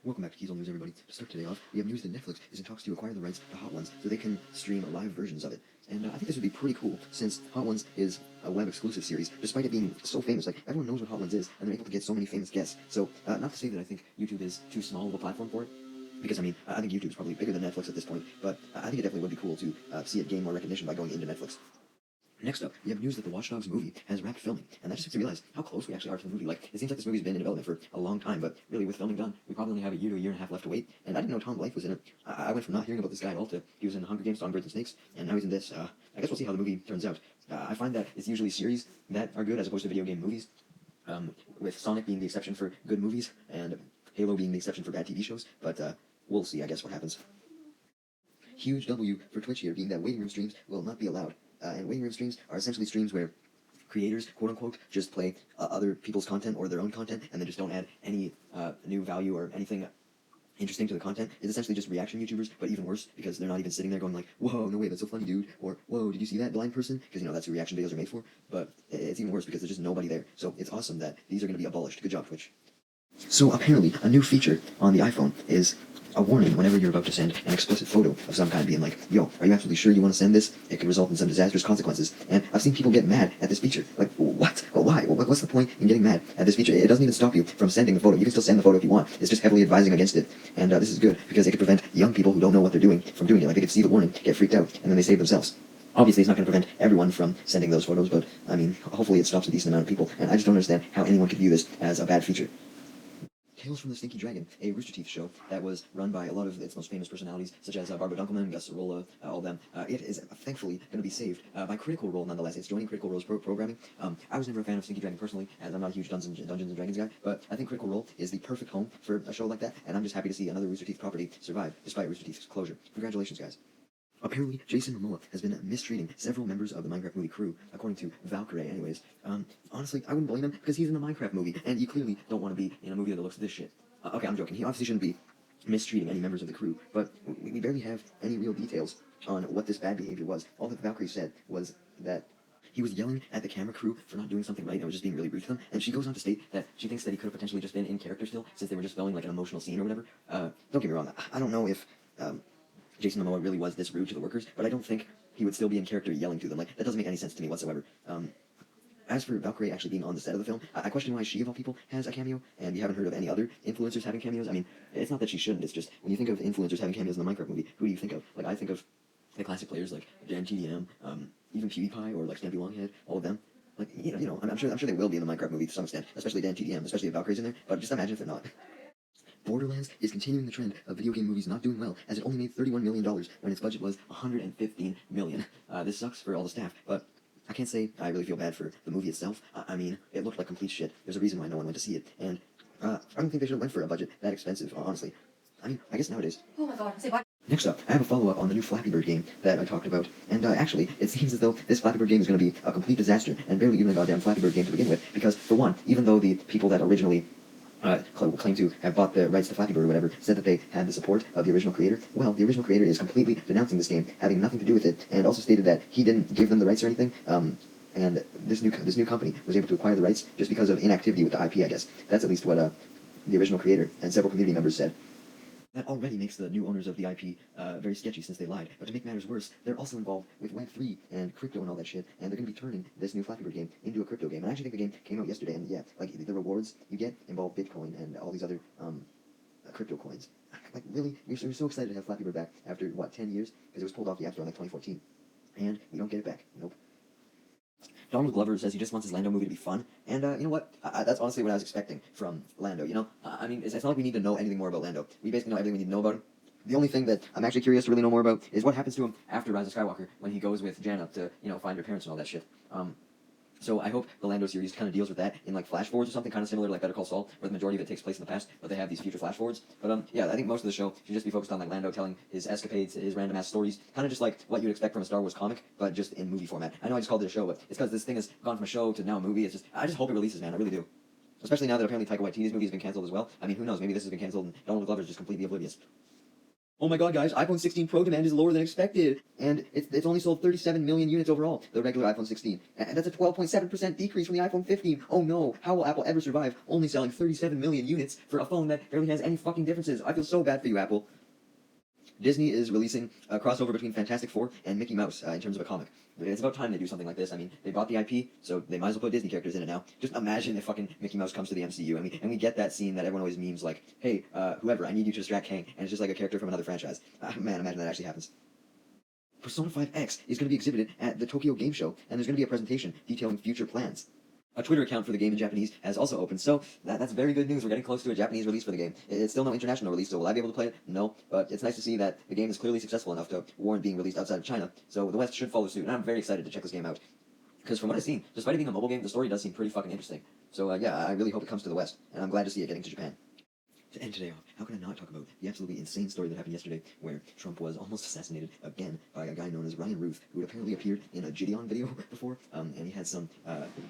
Welcome back to Keysol News, everybody. To start today off, we have news that Netflix is in talks to acquire the rights to Hot Ones so they can stream live versions of it. And I think this would be pretty cool, since Hot Ones is a web-exclusive series, despite it being so famous. Like, everyone knows what Hot Ones is, and they're able to get so many famous guests. So, not to say that I think YouTube is too small of a platform for it, because, I mean, I think YouTube is probably bigger than Netflix at this point, but I think it definitely would be cool to see it gain more recognition by going into Netflix. Next up, we have news that the Watch Dogs movie has wrapped filming, and that just makes me realize how close we actually are to the movie. Like, it seems like this movie's been in development for a long time, but really, with filming done, we probably only have a year to a year and a half left to wait, and I didn't know Tom Blythe was in it. I went from not hearing about this guy at all to he was in Hunger Games, Songbirds and Snakes, and now he's in this. I guess we'll see how the movie turns out. I find that it's usually series that are good as opposed to video game movies, with Sonic being the exception for good movies, and Halo being the exception for bad TV shows, but we'll see, I guess, what happens. Huge W for Twitch here, being that waiting room streams will not be allowed. And waiting room streams are essentially streams where creators, quote-unquote, just play other people's content or their own content, and they just don't add any new value or anything interesting to the content. It's essentially just reaction YouTubers, but even worse, because they're not even sitting there going like, whoa, no way, that's so funny, dude, or whoa, did you see that blind person? Because, you know, that's what reaction videos are made for, but it's even worse because there's just nobody there. So it's awesome that these are going to be abolished. Good job, Twitch. So apparently, a new feature on the iPhone is a warning whenever you're about to send an explicit photo of some kind, being like, yo, are you absolutely sure you want to send this? It could result in some disastrous consequences. And I've seen people get mad at this feature. Like, what? Well, why? What's the point in getting mad at this feature? It doesn't even stop you from sending the photo. You can still send the photo if you want. It's just heavily advising against it. And this is good, because it could prevent young people who don't know what they're doing from doing it. Like, they could see the warning, get freaked out, and then they save themselves. Obviously, it's not going to prevent everyone from sending those photos, but, I mean, hopefully it stops a decent amount of people. And I just don't understand how anyone could view this as a bad feature. Tales from the Stinky Dragon, a Rooster Teeth show that was run by a lot of its most famous personalities, such as Barbara Dunkelman, Gus Sorolla, all of them. It is thankfully going to be saved by Critical Role, nonetheless. It's joining Critical Role's programming. I was never a fan of Stinky Dragon personally, as I'm not a huge Dungeons and Dragons guy, but I think Critical Role is the perfect home for a show like that, and I'm just happy to see another Rooster Teeth property survive, despite Rooster Teeth's closure. Congratulations, guys. Apparently, Jason Momoa has been mistreating several members of the Minecraft movie crew, according to Valkyrie anyways. Honestly, I wouldn't blame him, because he's in the Minecraft movie, and you clearly don't want to be in a movie that looks this shit. Okay, I'm joking. He obviously shouldn't be mistreating any members of the crew, but we barely have any real details on what this bad behavior was. All that Valkyrie said was that he was yelling at the camera crew for not doing something right and was just being really rude to them, and she goes on to state that she thinks that he could have potentially just been in character still, since they were just filming like an emotional scene or whatever. Don't get me wrong, I don't know if Jason Momoa really was this rude to the workers, but I don't think he would still be in character yelling to them. Like, that doesn't make any sense to me whatsoever. As for Valkyrie actually being on the set of the film, I question why she, of all people, has a cameo, and we haven't heard of any other influencers having cameos. I mean, it's not that she shouldn't, it's just, when you think of influencers having cameos in the Minecraft movie, who do you think of? Like, I think of the classic players like Dan TDM, even PewDiePie, or like Stampy Longhead, all of them. Like, I'm sure they will be in the Minecraft movie to some extent, especially Dan TDM, especially if Valkyrie's in there, but just imagine if they're not. Borderlands is continuing the trend of video game movies not doing well, as it only made $31 million when its budget was $115 million. This sucks for all the staff, but I can't say I really feel bad for the movie itself. I mean, it looked like complete shit. There's a reason why no one went to see it, and I don't think they should have went for a budget that expensive, honestly. I mean, I guess nowadays. Oh my god, say what? Next up, I have a follow-up on the new Flappy Bird game that I talked about, and actually, it seems as though this Flappy Bird game is going to be a complete disaster, and barely even a goddamn Flappy Bird game to begin with, because, for one, even though the people that originally claim to have bought the rights to Flappy Bird or whatever, said that they had the support of the original creator. Well, the original creator is completely denouncing this game, having nothing to do with it, and also stated that he didn't give them the rights or anything, and this new company was able to acquire the rights just because of inactivity with the IP, I guess. That's at least what the original creator and several community members said. That already makes the new owners of the IP very sketchy since they lied. But to make matters worse, they're also involved with Web3 and crypto and all that shit, and they're going to be turning this new Flappy Bird game into a crypto game. And I actually think the game came out yesterday, and yeah, like, the rewards you get involve Bitcoin and all these other crypto coins. Like, really? We're so excited to have Flappy Bird back after, what, 10 years? Because it was pulled off the App Store in like 2014. And we don't get it back. Nope. Donald Glover says he just wants his Lando movie to be fun, and you know what? That's honestly what I was expecting from Lando, you know? I mean, it's not like we need to know anything more about Lando. We basically know everything we need to know about him. The only thing that I'm actually curious to really know more about is what happens to him after Rise of Skywalker, when he goes with Janna to, find her parents and all that shit. So I hope the Lando series kind of deals with that in like flash forwards or something, kind of similar to like Better Call Saul, where the majority of it takes place in the past, but they have these future flash forwards. But yeah, I think most of the show should just be focused on like Lando telling his escapades, his random ass stories, kind of just like what you'd expect from a Star Wars comic, but just in movie format. I know I just called it a show, but it's because this thing has gone from a show to now a movie. I just hope it releases, man. I really do. Especially now that apparently Taika Waititi's movie has been canceled as well. I mean, who knows? Maybe this has been canceled and Donald Glover's just completely oblivious. Oh my god, guys, iPhone 16 Pro demand is lower than expected. And it's only sold 37 million units overall, the regular iPhone 16. And that's a 12.7% decrease from the iPhone 15. Oh no, how will Apple ever survive only selling 37 million units for a phone that barely has any fucking differences? I feel so bad for you, Apple. Disney is releasing a crossover between Fantastic Four and Mickey Mouse in terms of a comic. It's about time they do something like this. I mean, they bought the IP, so they might as well put Disney characters in it now. Just imagine if fucking Mickey Mouse comes to the MCU, and we get that scene that everyone always memes like, hey, whoever, I need you to distract Kang, and it's just like a character from another franchise. Man, imagine that actually happens. Persona 5X is going to be exhibited at the Tokyo Game Show, and there's going to be a presentation detailing future plans. A Twitter account for the game in Japanese has also opened, so that's very good news. We're getting close to a Japanese release for the game. It's still no international release, so will I be able to play it? No, but it's nice to see that the game is clearly successful enough to warrant being released outside of China, so the West should follow suit, and I'm very excited to check this game out. Because from what I've seen, despite it being a mobile game, the story does seem pretty fucking interesting. So yeah, I really hope it comes to the West, and I'm glad to see it getting to Japan. To end today off, how can I not talk about the absolutely insane story that happened yesterday where Trump was almost assassinated again by a guy known as Ryan Ruth, who had apparently appeared in a Gideon video before, and he had some,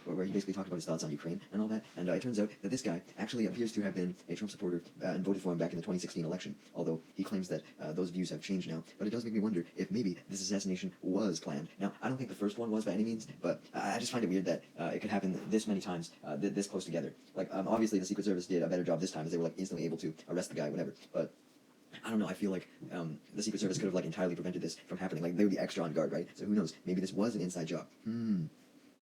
where he basically talked about his thoughts on Ukraine and all that, and it turns out that this guy actually appears to have been a Trump supporter and voted for him back in the 2016 election, although he claims that those views have changed now, but it does make me wonder if maybe this assassination was planned. Now, I don't think the first one was by any means, but I just find it weird that it could happen this many times, this close together. Like, obviously the Secret Service did a better job this time, as they were like instantly able to arrest the guy, whatever, but I don't know, I feel like the Secret Service could have like entirely prevented this from happening. Like, they would be extra on guard, right? So who knows, maybe this was an inside job.